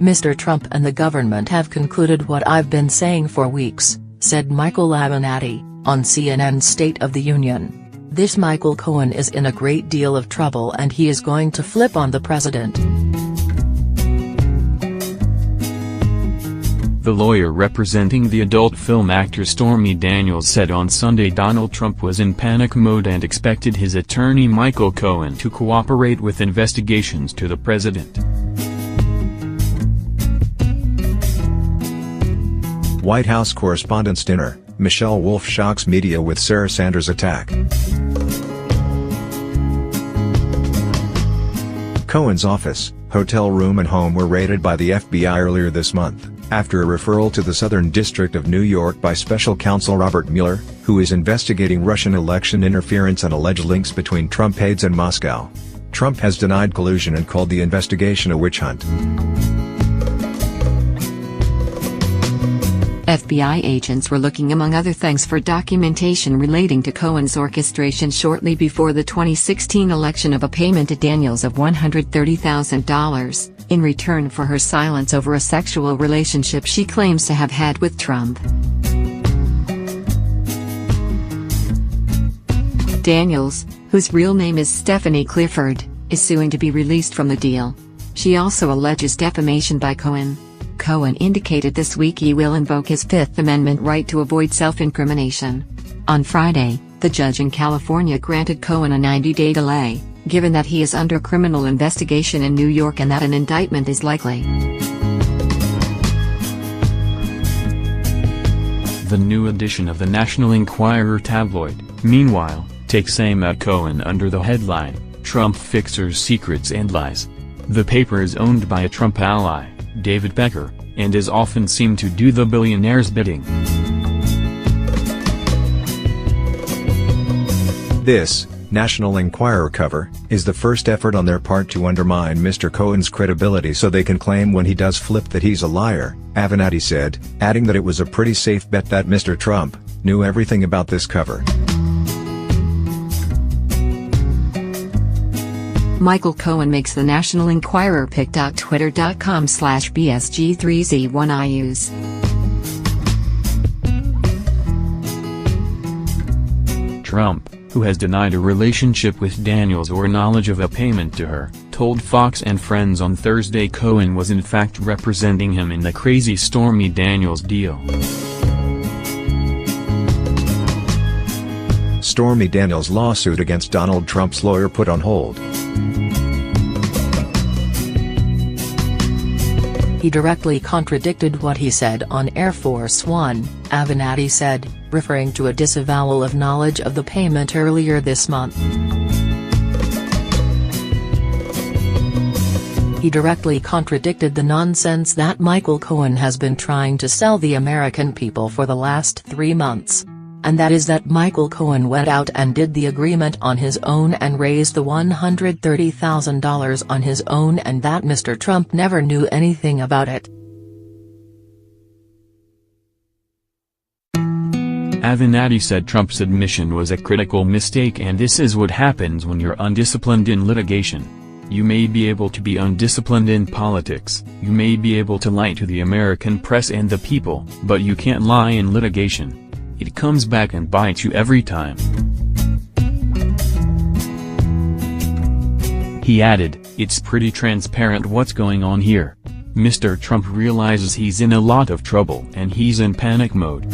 "Mr. Trump and the government have concluded what I've been saying for weeks," said Michael Avenatti, on CNN's State of the Union. "This Michael Cohen is in a great deal of trouble and he is going to flip on the president." The lawyer representing the adult film actor Stormy Daniels said on Sunday Donald Trump was in panic mode and expected his attorney Michael Cohen to cooperate with investigations to the president. White House Correspondents' Dinner, Michelle Wolf shocks media with Sarah Sanders' attack. Cohen's office, hotel room and home were raided by the FBI earlier this month, after a referral to the Southern District of New York by Special Counsel Robert Mueller, who is investigating Russian election interference and alleged links between Trump aides and Moscow. Trump has denied collusion and called the investigation a witch hunt. FBI agents were looking among other things for documentation relating to Cohen's orchestration shortly before the 2016 election of a payment to Daniels of $130,000, in return for her silence over a sexual relationship she claims to have had with Trump. Daniels, whose real name is Stephanie Clifford, is suing to be released from the deal. She also alleges defamation by Cohen. Cohen indicated this week he will invoke his Fifth Amendment right to avoid self-incrimination. On Friday, the judge in California granted Cohen a 90-day delay, given that he is under criminal investigation in New York and that an indictment is likely. The new edition of the National Enquirer tabloid, meanwhile, takes aim at Cohen under the headline, "Trump Fixers' Secrets and Lies." The paper is owned by a Trump ally, David Becker, and is often seen to do the billionaire's bidding. This National Enquirer cover is the first effort on their part to undermine Mr. Cohen's credibility so they can claim when he does flip that he's a liar, Avenatti said, adding that it was a pretty safe bet that Mr. Trump knew everything about this cover. Michael Cohen makes the National Enquirer pick. Twitter.com/BSG3Z1IUs. Trump, who has denied a relationship with Daniels or knowledge of a payment to her, told Fox and Friends on Thursday Cohen was in fact representing him in the crazy Stormy Daniels deal. Stormy Daniels' lawsuit against Donald Trump's lawyer put on hold. He directly contradicted what he said on Air Force One, Avenatti said, referring to a disavowal of knowledge of the payment earlier this month. He directly contradicted the nonsense that Michael Cohen has been trying to sell the American people for the last 3 months. And that is that Michael Cohen went out and did the agreement on his own and raised the $130,000 on his own and that Mr. Trump never knew anything about it. Avenatti said Trump's admission was a critical mistake, and this is what happens when you're undisciplined in litigation. You may be able to be undisciplined in politics, you may be able to lie to the American press and the people, but you can't lie in litigation. It comes back and bites you every time. He added, "It's pretty transparent what's going on here. Mr. Trump realizes he's in a lot of trouble and he's in panic mode."